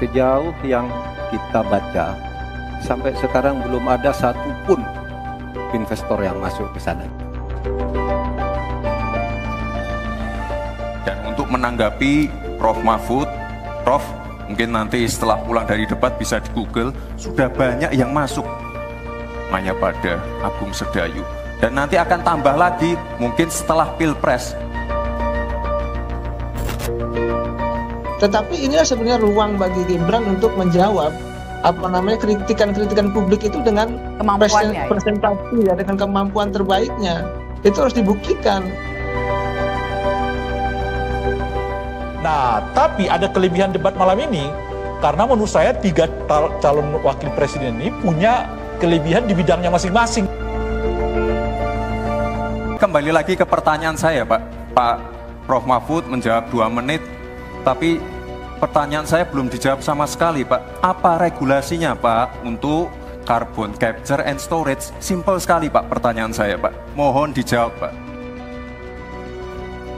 Sejauh yang kita baca, sampai sekarang belum ada satupun investor yang masuk ke sana. Dan untuk menanggapi Prof. Mahfud, Prof, mungkin nanti setelah pulang dari debat bisa di Google, sudah banyak yang masuk hanya pada Agung Sedayu. Dan nanti akan tambah lagi mungkin setelah Pilpres. Tetapi inilah sebenarnya ruang bagi Gibran untuk menjawab kritikan-kritikan publik itu dengan presentasi ya, dengan kemampuan terbaiknya. Itu harus dibuktikan. Nah, tapi ada kelebihan debat malam ini, karena menurut saya 3 calon wakil presiden ini punya kelebihan di bidangnya masing-masing. Kembali lagi ke pertanyaan saya, Pak Prof. Mahfud menjawab 2 menit, tapi pertanyaan saya belum dijawab sama sekali, Pak. Apa regulasinya, Pak, untuk carbon capture and storage? Simple sekali, Pak, pertanyaan saya, Pak. Mohon dijawab, Pak.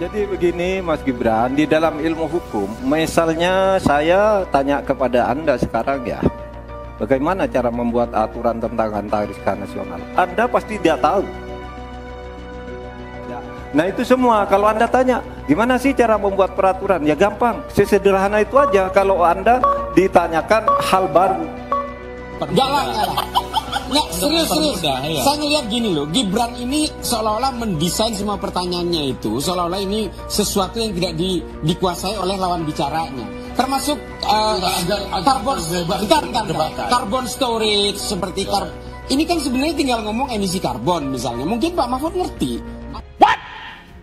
Jadi begini Mas Gibran, di dalam ilmu hukum, misalnya saya tanya kepada Anda sekarang ya, bagaimana cara membuat aturan tentang antariksa nasional? Anda pasti tidak tahu. Ya. Nah itu semua, kalau Anda tanya, gimana sih cara membuat peraturan? Ya gampang, sesederhana itu aja kalau Anda ditanyakan hal baru. Enggak lah. Nggak, serius. Saya ngeliat gini loh, Gibran ini seolah-olah mendesain semua pertanyaannya itu, seolah-olah ini sesuatu yang tidak dikuasai oleh lawan bicaranya. Termasuk carbon storage, seperti ini kan sebenarnya tinggal ngomong emisi karbon misalnya. Mungkin Pak Mahfud ngerti. What?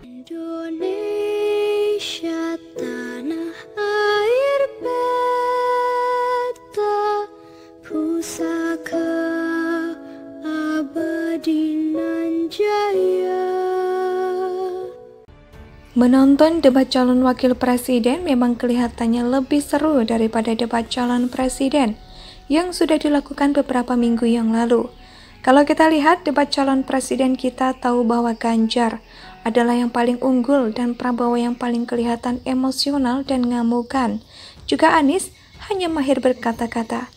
Indonesia tanah air beta pusaka abadi nan jaya. Menonton debat calon wakil presiden memang kelihatannya lebih seru daripada debat calon presiden yang sudah dilakukan beberapa minggu yang lalu. Kalau kita lihat debat calon presiden, kita tahu bahwa Ganjar adalah yang paling unggul dan Prabowo yang paling kelihatan emosional dan ngamukan. Juga Anies hanya mahir berkata-kata.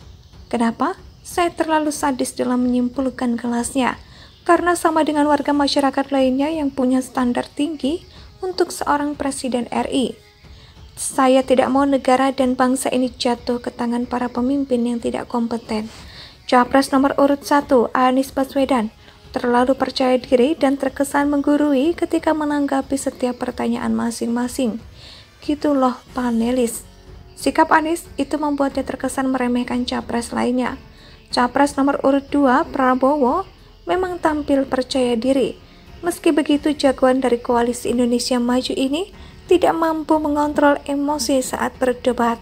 Kenapa? Saya terlalu sadis dalam menyimpulkan kelasnya, karena sama dengan warga masyarakat lainnya yang punya standar tinggi untuk seorang presiden RI. Saya tidak mau negara dan bangsa ini jatuh ke tangan para pemimpin yang tidak kompeten. Capres nomor urut 1, Anies Baswedan, terlalu percaya diri dan terkesan menggurui ketika menanggapi setiap pertanyaan masing-masing. Gitu loh panelis. Sikap Anies itu membuatnya terkesan meremehkan capres lainnya. Capres nomor urut 2, Prabowo, memang tampil percaya diri. Meski begitu, jagoan dari Koalisi Indonesia Maju ini tidak mampu mengontrol emosi saat berdebat.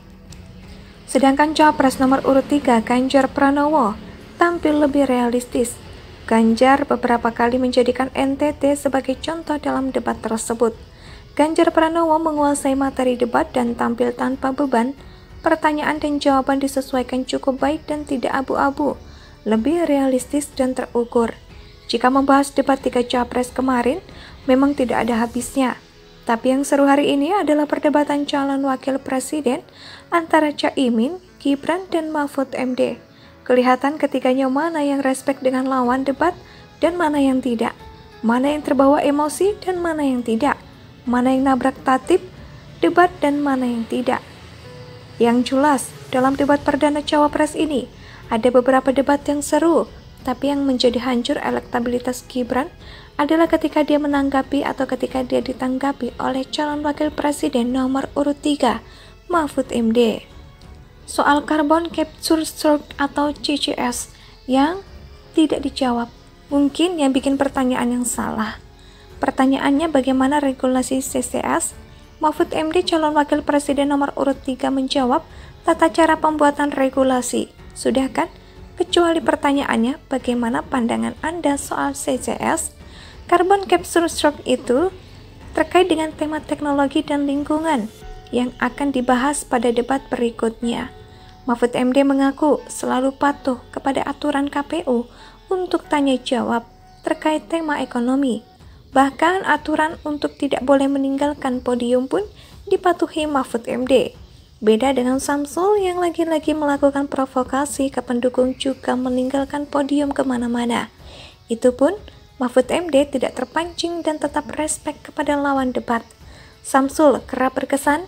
Sedangkan Capres nomor urut 3, Ganjar Pranowo, tampil lebih realistis. Ganjar beberapa kali menjadikan NTT sebagai contoh dalam debat tersebut. Ganjar Pranowo menguasai materi debat dan tampil tanpa beban. Pertanyaan dan jawaban disesuaikan cukup baik dan tidak abu-abu, lebih realistis dan terukur. Jika membahas debat 3 capres kemarin, memang tidak ada habisnya. Tapi yang seru hari ini adalah perdebatan calon wakil presiden antara Caimin, Gibran, dan Mahfud MD. Kelihatan ketiganya mana yang respect dengan lawan debat dan mana yang tidak. Mana yang terbawa emosi dan mana yang tidak. Mana yang nabrak tatib debat dan mana yang tidak. Yang jelas, dalam debat perdana cawapres ini, ada beberapa debat yang seru, tapi yang menjadi hancur elektabilitas Gibran adalah ketika dia menanggapi atau ketika dia ditanggapi oleh calon wakil presiden nomor urut 3, Mahfud MD. Soal carbon capture storage atau CCS yang tidak dijawab, mungkin yang bikin pertanyaan yang salah. Pertanyaannya bagaimana regulasi CCS? Mahfud MD calon wakil presiden nomor urut 3 menjawab tata cara pembuatan regulasi. Sudah kan? Kecuali pertanyaannya, bagaimana pandangan Anda soal CCS? Carbon capture storage itu terkait dengan tema teknologi dan lingkungan yang akan dibahas pada debat berikutnya. Mahfud MD mengaku selalu patuh kepada aturan KPU untuk tanya jawab terkait tema ekonomi. Bahkan aturan untuk tidak boleh meninggalkan podium pun dipatuhi Mahfud MD. Beda dengan Samsul yang lagi-lagi melakukan provokasi ke pendukung juga meninggalkan podium kemana-mana. Itu pun Mahfud MD tidak terpancing dan tetap respek kepada lawan debat. Samsul kerap berkesan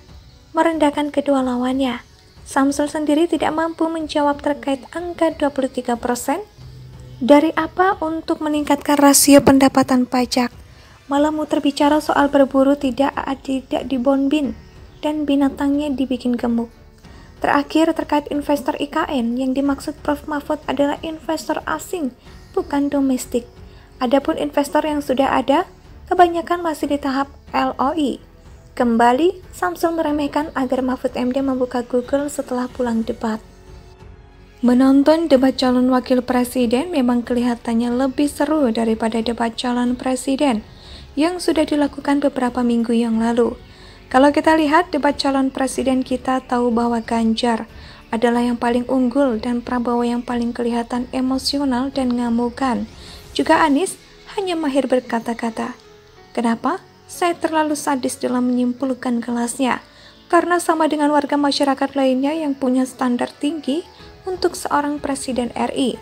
merendahkan kedua lawannya. Samsul sendiri tidak mampu menjawab terkait angka 23%. Dari apa untuk meningkatkan rasio pendapatan pajak? Malah muter bicara soal berburu tidak dibonbin dan binatangnya dibikin gemuk. Terakhir terkait investor IKN, yang dimaksud Prof Mahfud adalah investor asing, bukan domestik. Adapun investor yang sudah ada, kebanyakan masih di tahap LOI. Kembali, Samsul meremehkan agar Mahfud MD membuka Google setelah pulang debat. Menonton debat calon wakil presiden memang kelihatannya lebih seru daripada debat calon presiden yang sudah dilakukan beberapa minggu yang lalu. Kalau kita lihat debat calon presiden, kita tahu bahwa Ganjar adalah yang paling unggul dan Prabowo yang paling kelihatan emosional dan ngamukan. Juga Anies hanya mahir berkata-kata. Kenapa? Saya terlalu sadis dalam menyimpulkan kelasnya. Karena sama dengan warga masyarakat lainnya yang punya standar tinggi untuk seorang presiden RI.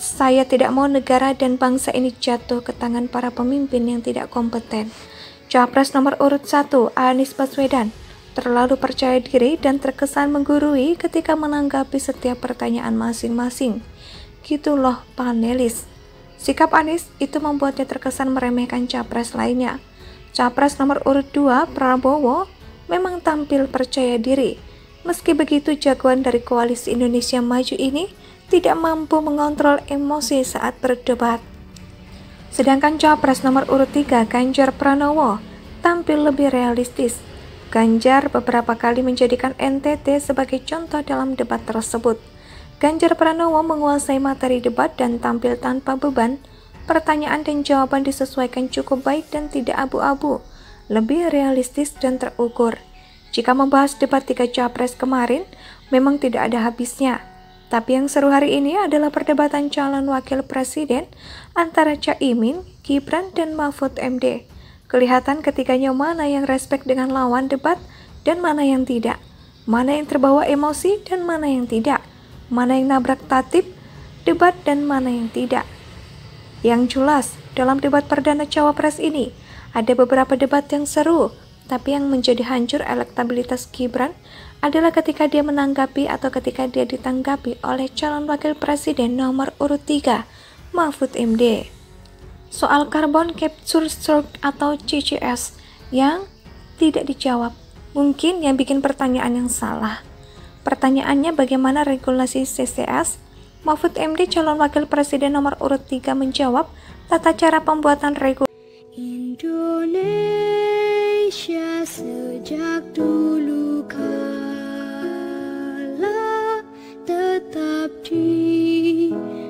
Saya tidak mau negara dan bangsa ini jatuh ke tangan para pemimpin yang tidak kompeten. Capres nomor urut 1, Anies Baswedan, terlalu percaya diri dan terkesan menggurui ketika menanggapi setiap pertanyaan masing-masing. Gitu loh panelis. Sikap Anies itu membuatnya terkesan meremehkan capres lainnya. Capres nomor urut 2, Prabowo, memang tampil percaya diri. Meski begitu, jagoan dari Koalisi Indonesia Maju ini tidak mampu mengontrol emosi saat berdebat. Sedangkan Capres nomor urut 3, Ganjar Pranowo, tampil lebih realistis. Ganjar beberapa kali menjadikan NTT sebagai contoh dalam debat tersebut. Ganjar Pranowo menguasai materi debat dan tampil tanpa beban. Pertanyaan dan jawaban disesuaikan cukup baik dan tidak abu-abu, lebih realistis dan terukur. Jika membahas debat 3 Capres kemarin, memang tidak ada habisnya. Tapi yang seru hari ini adalah perdebatan calon wakil presiden antara Caimin, Gibran, dan Mahfud MD. Kelihatan ketiganya mana yang respek dengan lawan debat dan mana yang tidak. Mana yang terbawa emosi dan mana yang tidak. Mana yang nabrak tatib debat dan mana yang tidak. Yang jelas, dalam debat perdana Cawapres ini, ada beberapa debat yang seru, tapi yang menjadi hancur elektabilitas Gibran adalah ketika dia menanggapi atau ketika dia ditanggapi oleh calon wakil presiden nomor urut 3, Mahfud MD. Soal carbon capture storage atau CCS yang tidak dijawab. Mungkin yang bikin pertanyaan yang salah. Pertanyaannya bagaimana regulasi CCS? Mahfud MD calon wakil presiden nomor urut 3 menjawab tata cara pembuatan regulasi. Indonesia sejak dulu kala tetap dipuja-puja.